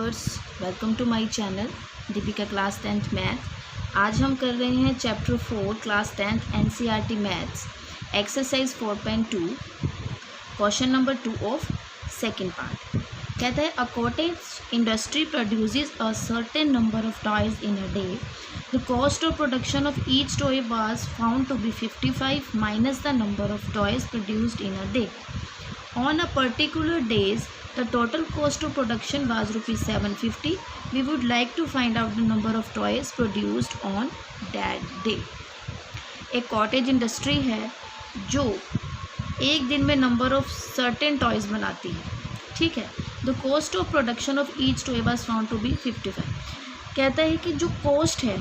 Viewers, welcome to my channel Deepika class 10th math. आज हम कर रहे हैं chapter 4 class 10th NCERT maths exercise 4.2 question number 2 of second part. कहता है a cottage industry produces a certain number of toys in a day. The cost of production of each toy was found to be 55 minus the number of toys produced in a day. On a particular days, the total cost of production was rupees 750. We would like to find out the number of toys produced on that day. एक cottage industry है जो एक दिन में number of certain toys बनाती है, ठीक है। The cost of production of each toy was found to be 55। कहता है कि जो कॉस्ट है,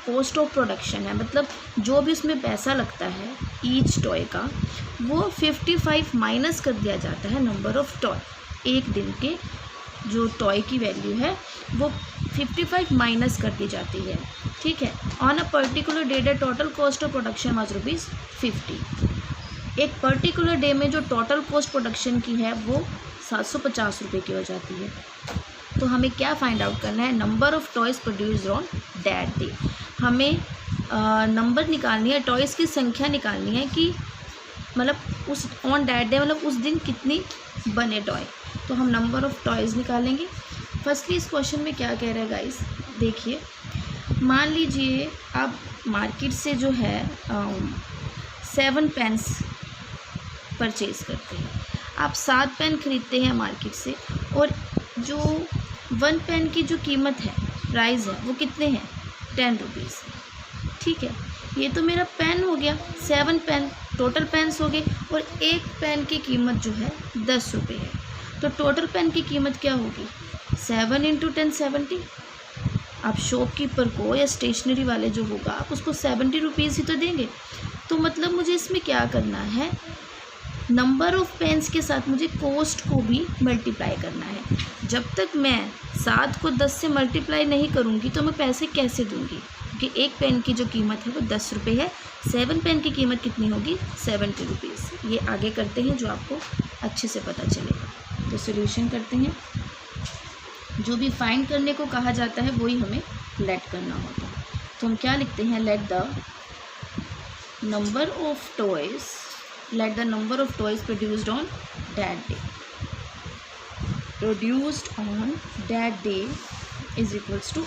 कॉस्ट ऑफ प्रोडक्शन है, मतलब जो भी उसमें पैसा लगता है ईच टॉय का, वो 55 माइनस कर दिया जाता है नंबर ऑफ टॉय। एक दिन के जो टॉय की वैल्यू है वो 55 माइनस कर दी जाती है, ठीक है। On a particular day the total cost of production was rupees 50। एक पर्टिकुलर डे में जो टोटल कॉस्ट प्रोडक्शन की है वो 750 रुपये की हो जाती है। तो हमें क्या फाइंड आउट करना है? Number of toys produced on that day. हमें नंबर निकालनी है, टॉयज़ की संख्या निकालनी है कि मतलब उस ऑन दैट डे मतलब उस दिन कितनी बने टॉय। तो हम नंबर ऑफ टॉयज़ निकालेंगे। फर्स्टली इस क्वेश्चन में क्या कह रहा है गाइस, देखिए। मान लीजिए आप मार्केट से जो है 7 पेन्स परचेज़ करते हैं। आप 7 पेन ख़रीदते हैं मार्केट से, और जो 1 पेन की जो कीमत है, प्राइस है, वो कितने हैं? 10 रुपीज़, ठीक है। ये तो मेरा पेन हो गया, 7 पेन टोटल पेन्स हो गए, और एक पेन की कीमत जो है 10 रुपये है। तो टोटल पेन की कीमत क्या होगी? 7 × 10 70। आप शॉपकीपर को या स्टेशनरी वाले जो होगा, आप उसको 70 रुपीज़ ही तो देंगे। तो मतलब मुझे इसमें क्या करना है, नंबर ऑफ पेन्स के साथ मुझे कॉस्ट को भी मल्टीप्लाई करना है। जब तक मैं 7 को 10 से मल्टीप्लाई नहीं करूँगी तो मैं पैसे कैसे दूँगी? क्योंकि एक पेन की जो कीमत है वो 10 रुपये है, 7 पेन की कीमत कितनी होगी? 70 रुपीज़। ये आगे करते हैं जो आपको अच्छे से पता चलेगा। तो सोल्यूशन करते हैं। जो भी फाइंड करने को कहा जाता है वही हमें लेट करना होता है। तो हम क्या लिखते हैं? Let the number of toys produced on that day is equals to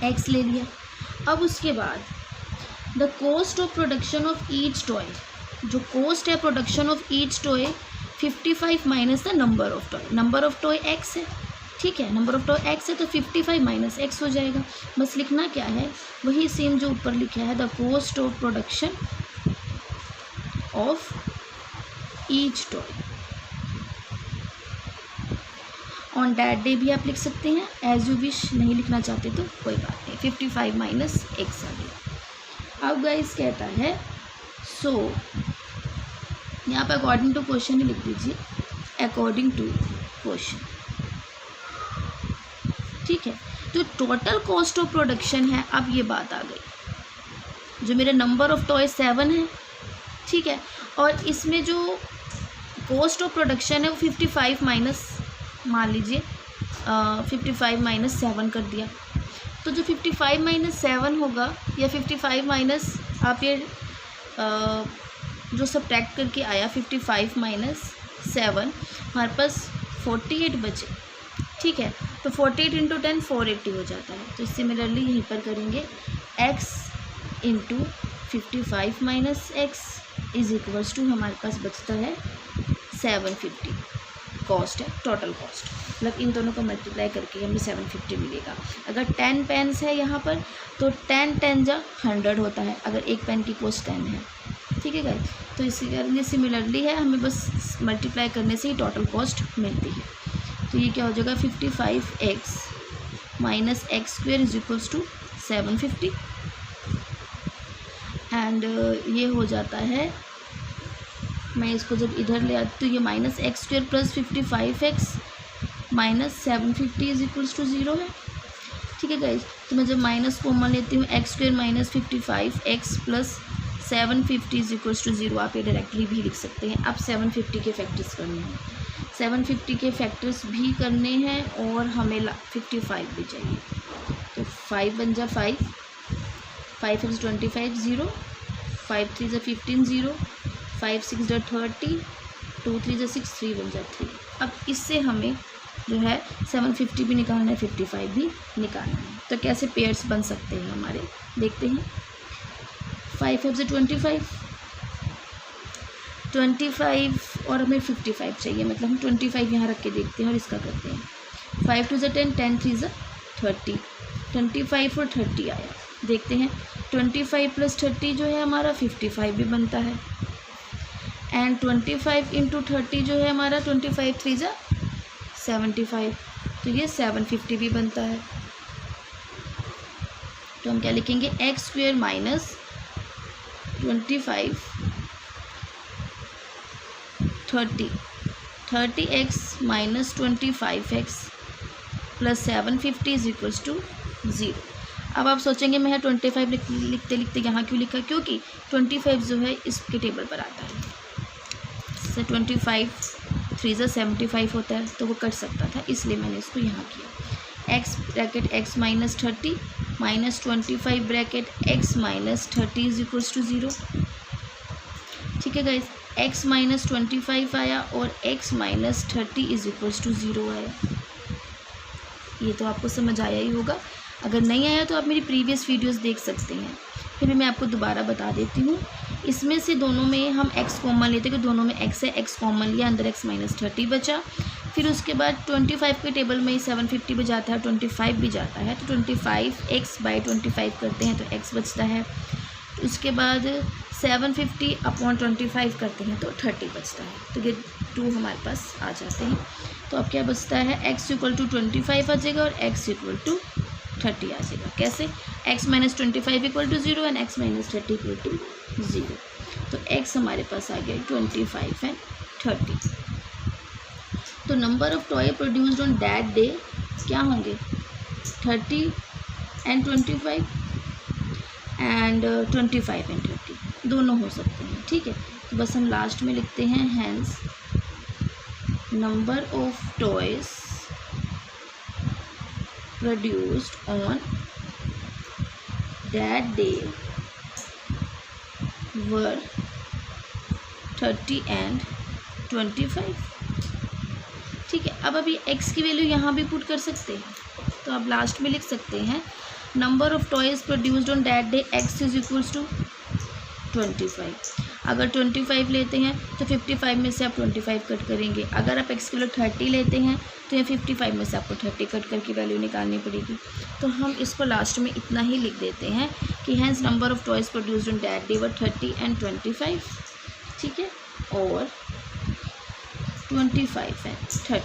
x ले लिया। अब उसके बाद the cost of production of each toy, जो कॉस्ट है production of each toy 55 minus the number of toy. Number of toy x है, ठीक है। नंबर ऑफ टॉय एक्स है तो 55 माइनस एक्स हो जाएगा। बस लिखना क्या है? वही सेम जो ऊपर लिखा है, the cost of production of each toy on that day भी आप लिख सकते हैं, एज यू विश। नहीं लिखना चाहते तो कोई बात नहीं, 55 माइनस एक्स आ गया। अब गाइस कहता है सो यहाँ पर अकॉर्डिंग टू क्वेश्चन ही लिख दीजिए, अकॉर्डिंग टू क्वेश्चन, ठीक है। तो टोटल कॉस्ट ऑफ प्रोडक्शन है। अब ये बात आ गई, जो मेरा नंबर ऑफ टॉय 7 है, ठीक है, और इसमें जो कॉस्ट ऑफ प्रोडक्शन है वो 55 माइनस, मान लीजिए 55 माइनस 7 कर दिया। तो जो 55 माइनस 7 होगा, या 55 माइनस आप ये जो सब्ट्रैक्ट करके आया 55 माइनस 7, हमारे पास 48 बचे, ठीक है। तो 48 × 10 480 हो जाता है। तो सिमिलरली यहीं पर करेंगे, x × 55 minus x is equals to, हमारे पास बचता है 750 कॉस्ट है, टोटल कॉस्ट। मतलब इन दोनों को मल्टीप्लाई करके हमें 750 मिलेगा। अगर 10 पेन्स है यहाँ पर तो 10 10 जा 100 होता है, अगर एक पेन की कॉस्ट 10 है, ठीक है गाइस। तो इसी करने सिमिलरली है, हमें बस मल्टीप्लाई करने से ही टोटल कॉस्ट मिलती है। तो ये क्या हो जाएगा? 55x minus x square is equals to 750, and ये हो जाता है, मैं इसको जब इधर ले आती तो ये minus x square plus 55x minus 750 is equals to 0 है, ठीक है गाइज। तो मैं जब माइनस कॉमन लेती हूँ, x square minus 55x plus 750 is equals to 0। आप ये डायरेक्टली भी लिख सकते हैं। आप 750 के फैक्टर्स करने हैं। 750 के फैक्टर्स भी करने हैं और हमें 55 भी चाहिए। तो 5 बन जा 5, 5 एक्स 25 0, 5 3 जा 15 0, 5 6 जा 30, 2 3 जा 6, 3 बन जा 3। अब इससे हमें जो है 750 भी निकालना है, 55 भी निकालना है। तो कैसे पेयर्स बन सकते हैं हमारे, देखते हैं। 5 5 से 25 और हमें 55 चाहिए, मतलब हम 25 यहाँ रख के देखते हैं और इसका करते हैं। 5 2 से 10, 10 3 से 30, 25 और 30 आया। देखते हैं 25 + 30 जो है हमारा 55 भी बनता है, एंड 25 × 30 जो है हमारा 25 3 से 75, तो ये 750 भी बनता है। तो हम क्या लिखेंगे, x² - 25 30, 30x - 25x + 750 = 0। अब आप सोचेंगे मैं 25 लिखते लिखते यहाँ क्यों लिखा, क्योंकि 25 जो है इसके टेबल पर आता है। से 25 3 से 75 होता है, तो वो कट सकता था, इसलिए मैंने इसको यहाँ किया। x bracket x - 30 - 25 bracket x - 30 = 0। ठीक है गाइज, x - 25 आया और x - 30 = 0 आया। ये तो आपको समझ आया ही होगा। अगर नहीं आया तो आप मेरी प्रीवियस वीडियोस देख सकते हैं। फिर भी मैं आपको दोबारा बता देती हूँ। इसमें से दोनों में हम x कॉमन लेते हैं, कि दोनों में x है, x कॉमन लिया, अंदर x - 30 बचा। फिर उसके बाद 25 के टेबल में 750 भी जाता है, 25 भी जाता है, तो 25x/25 करते हैं तो x बचता है। उसके बाद 750/25 करते हैं तो 30 बचता है। तो ये 2 हमारे पास आ जाते हैं। तो अब क्या बचता है, x = 25 आ जाएगा और x = 30 आ जाएगा। कैसे, x - 25 = 0 एंड x - 30 = 0। तो x हमारे पास आ गया 25 एंड 30। तो number of toy produced on that day क्या होंगे, 30 एंड 25 एंड 25 एंड 30 दोनों हो सकते हैं। ठीक है, तो बस हम लास्ट में लिखते हैं, hence number of toys produced on that day were 30 and 25। ठीक है, अब अभी x की वैल्यू यहाँ भी पुट कर सकते हैं, तो आप लास्ट में लिख सकते हैं, number of toys produced on that day x = 25। अगर 25 लेते हैं तो 55 में से आप 25 कट करेंगे। अगर आप x किलो 30 लेते हैं तो ये 55 में से आपको 30 कट करके वैल्यू निकालनी पड़ेगी। तो हम इसको लास्ट में इतना ही लिख देते हैं कि hence number of toys produced on that day were 30 and 25। ठीक है, और 25 and 30,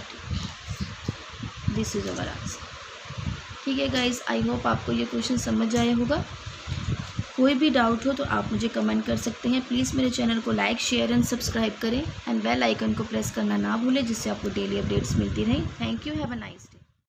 this is our answer. ठीक है गाइज, आई होप आपको ये क्वेश्चन समझ आया होगा। कोई भी डाउट हो तो आप मुझे कमेंट कर सकते हैं। प्लीज़ मेरे चैनल को लाइक, शेयर एंड सब्सक्राइब करें एंड बेल आइकन को प्रेस करना ना भूलें, जिससे आपको डेली अपडेट्स मिलती रहें। Thank you, have a nice day.